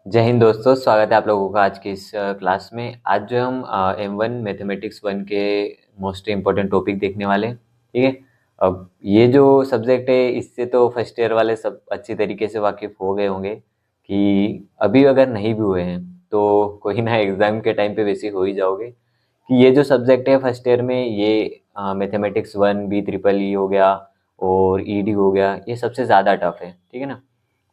जय हिंद दोस्तों, स्वागत है आप लोगों का आज की इस क्लास में। आज जो हम M1 मैथमेटिक्स 1 के मोस्ट इम्पोर्टेंट टॉपिक देखने वाले हैं। ठीक है। अब ये जो सब्जेक्ट है इससे तो फर्स्ट ईयर वाले सब अच्छी तरीके से वाकिफ हो गए होंगे कि अभी अगर नहीं भी हुए हैं तो कोई ना एग्जाम के टाइम पे वैसे हो ही जाओगे कि ये जो सब्जेक्ट है फर्स्ट ईयर में ये मैथमेटिक्स 1 बी ट्रिपल ई हो गया और ईडी हो गया, ये सबसे ज़्यादा टफ है। ठीक है ना।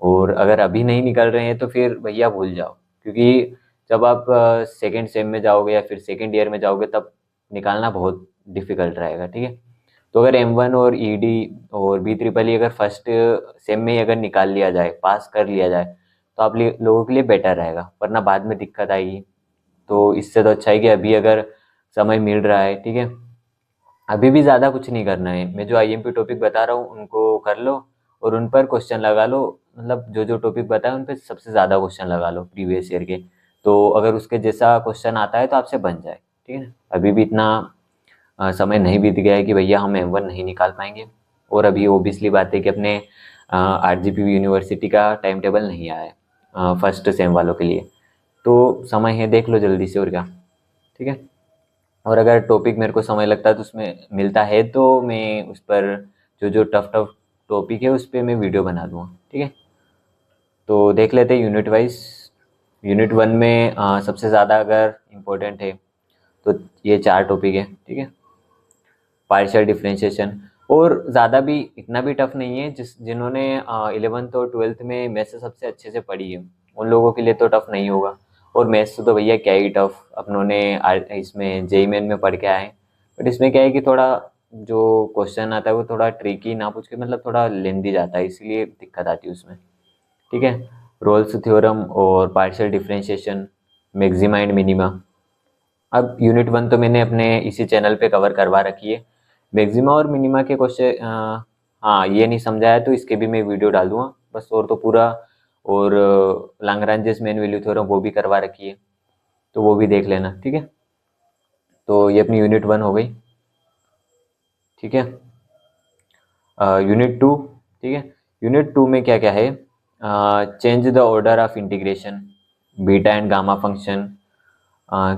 और अगर अभी नहीं निकल रहे हैं तो फिर भैया भूल जाओ, क्योंकि जब आप सेकेंड सेम में जाओगे या फिर सेकेंड ईयर में जाओगे तब निकालना बहुत डिफिकल्ट रहेगा। ठीक है। तो अगर M1 और ईडी और बी ट्रिपल ई अगर फर्स्ट सेम में ही अगर निकाल लिया जाए, पास कर लिया जाए, तो आप लोगों के लिए बेटर रहेगा, वरना बाद में दिक्कत आएगी। तो इससे तो अच्छा है कि अभी अगर समय मिल रहा है, ठीक है, अभी भी ज़्यादा कुछ नहीं करना है। मैं जो IMP टॉपिक बता रहा हूँ उनको कर लो और उन पर क्वेश्चन लगा लो। मतलब जो जो टॉपिक बताए उन पर सबसे ज़्यादा क्वेश्चन लगा लो प्रीवियस ईयर के। तो अगर उसके जैसा क्वेश्चन आता है तो आपसे बन जाए। ठीक है ना। अभी भी इतना समय नहीं बीत गया है कि भैया हम M1 नहीं निकाल पाएंगे। और अभी ओबियसली बात है कि अपने RGP यूनिवर्सिटी का टाइम टेबल नहीं आया है फर्स्ट सेम वालों के लिए। तो समय है, देख लो जल्दी से, और क्या। ठीक है। और अगर टॉपिक मेरे को समय लगता है तो उसमें मिलता है तो मैं उस पर जो जो टफ टफ टॉपिक है उस पर मैं वीडियो बना दूँगा। ठीक है। तो देख लेते हैं यूनिट वाइज। यूनिट 1 में सबसे ज़्यादा अगर इम्पोर्टेंट है तो ये 4 टॉपिक है। ठीक है। पार्शियल डिफरेंशिएशन, और ज़्यादा भी इतना भी टफ नहीं है। जिन्होंने 11th और 12th में मैथ्स सबसे अच्छे से पढ़ी है उन लोगों के लिए तो टफ नहीं होगा। और मैथ्स तो भैया क्या ही टफ, अपनों ने इसमें JEE मेन में पढ़ के आए। बट इसमें क्या है कि थोड़ा जो क्वेश्चन आता है वो थोड़ा ट्रिकी ना पूछ के, मतलब थोड़ा लेंदी जाता है, इसलिए दिक्कत आती है उसमें। ठीक है। रोल्स थ्योरम और partial differentiation, maxima and minima. अब यूनिट 1 तो मैंने अपने इसी चैनल पे कवर करवा रखी है। मैक्सिमा और मिनिमा के क्वेश्चन, हाँ, ये नहीं समझाया तो इसके भी मैं वीडियो डाल दूंगा बस। और तो पूरा, और लाग्रांजेस मेन वैल्यू थ्योरम वो भी करवा रखी है, तो वो भी देख लेना। ठीक है। तो ये अपनी यूनिट 1 हो गई। ठीक है। यूनिट 2। ठीक है। यूनिट 2 में क्या क्या है? Change the order of integration, beta and gamma function,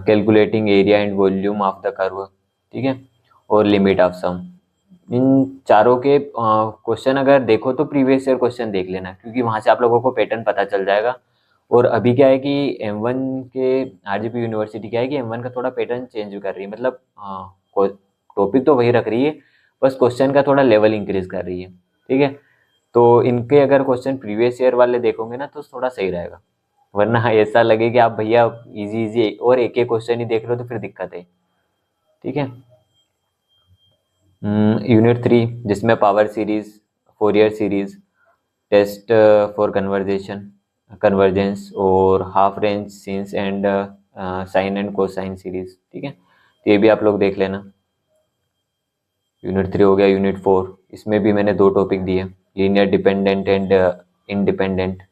calculating area and volume of the curve. ठीक है। और लिमिट ऑफ सम। इन चारों के क्वेश्चन अगर देखो तो प्रीवियस ईयर क्वेश्चन देख लेना, क्योंकि वहाँ से आप लोगों को पैटर्न पता चल जाएगा। और अभी क्या है कि M1 के RGP यूनिवर्सिटी क्या है कि M1 का थोड़ा पैटर्न चेंज कर रही है, मतलब टॉपिक तो वही रख रही है, बस क्वेश्चन का थोड़ा लेवल इंक्रीज कर रही है। ठीक है। तो इनके अगर क्वेश्चन प्रीवियस ईयर वाले देखोगे ना तो थोड़ा सही रहेगा, वरना ऐसा लगे कि आप भैया इजी इजी और एक एक क्वेश्चन ही देख रहे हो तो फिर दिक्कत है। ठीक है। यूनिट 3 जिसमें power series, Fourier series, test for conversation convergence और half range sines and sine and cosine series. ठीक है। तो ये भी आप लोग देख लेना। यूनिट 3 हो गया। यूनिट 4, इसमें भी मैंने 2 टॉपिक दिए, लीनियर डिपेंडेंट एंड इंडिपेंडेंट,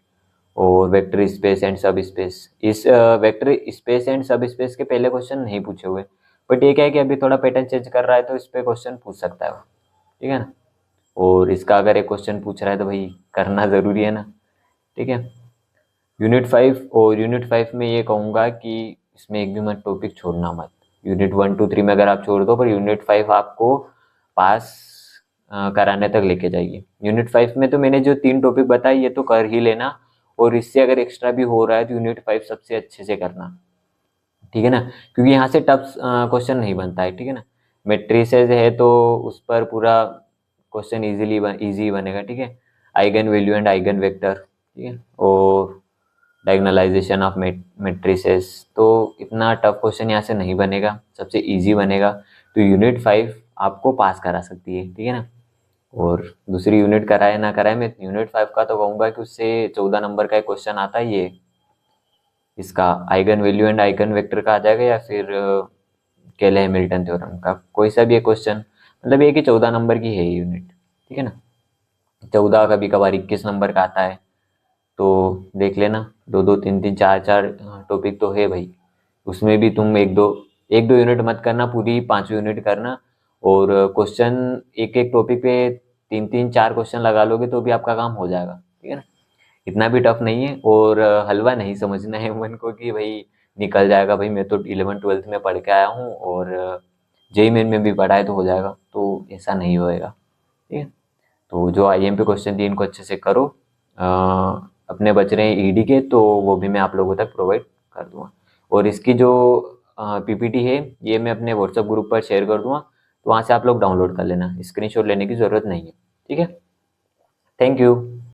और वेक्टर स्पेस एंड सब स्पेस। इस वेक्टर स्पेस एंड सब स्पेस के पहले क्वेश्चन नहीं पूछे हुए, बट ये क्या है कि अभी थोड़ा पैटर्न चेंज कर रहा है तो इस पे क्वेश्चन पूछ सकता है वो। ठीक है ना। और इसका अगर एक क्वेश्चन पूछ रहा है तो भाई करना ज़रूरी है ना। ठीक है। यूनिट 5, और यूनिट 5 में ये कहूँगा कि इसमें एक भी मत टॉपिक छोड़ना मत। यूनिट 1 2 3 में अगर आप छोड़ दो, पर यूनिट 5 आपको पास कराने तक लेके जाइए। यूनिट 5 में तो मैंने जो 3 टॉपिक बताए ये तो कर ही लेना, और इससे अगर एक्स्ट्रा भी हो रहा है तो यूनिट 5 सबसे अच्छे से करना। ठीक है ना। क्योंकि यहाँ से टफ क्वेश्चन नहीं बनता है। ठीक है ना। मेट्रिसेस है तो उस पर पूरा क्वेश्चन इजी बनेगा। ठीक है। Eigen value and eigen vector. ठीक है। और डायगोनलाइजेशन ऑफ मेट्रिसेस, तो इतना टफ क्वेश्चन यहाँ से नहीं बनेगा, सबसे इजी बनेगा। तो यूनिट 5 आपको पास करा सकती है। ठीक है ना। और दूसरी यूनिट कराए ना कराए, मैं यूनिट 5 का तो कहूँगा कि उससे 14 नंबर का एक क्वेश्चन आता है, ये इसका eigen value and eigen vector का आ जाएगा, या फिर केले हैमिल्टन थ्योरम का कोई सा भी एक क्वेश्चन। मतलब ये कि 14 नंबर की है ये यूनिट। ठीक है ना। 14, कभी कभार 21 नंबर का आता है, तो देख लेना। 2 2 3 3 4 4 टॉपिक तो है भाई। उसमें भी तुम एक दो यूनिट मत करना, पूरी 5 यूनिट करना। और क्वेश्चन एक एक टॉपिक पे 3 3 4 क्वेश्चन लगा लोगे तो भी आपका काम हो जाएगा। ठीक है ना। इतना भी टफ नहीं है, और हलवा नहीं समझना है मन को कि भाई निकल जाएगा, भाई मैं तो 11वीं 12वीं में पढ़ के आया हूँ और जेई मेन में भी पढ़ा है तो हो जाएगा, तो ऐसा नहीं होएगा। ठीक है, तो जो आईएमपी क्वेश्चन दिए इनको अच्छे से करो। अपने बच रहे हैं ईडी के, तो वो भी मैं आप लोगों तक प्रोवाइड कर दूंगा। और इसकी जो पीपीटी है ये मैं अपने व्हाट्सएप ग्रुप पर शेयर कर दूंगा, तो वहाँ से आप लोग डाउनलोड कर लेना, स्क्रीनशॉट लेने की ज़रूरत नहीं है। ठीक है, थैंक यू।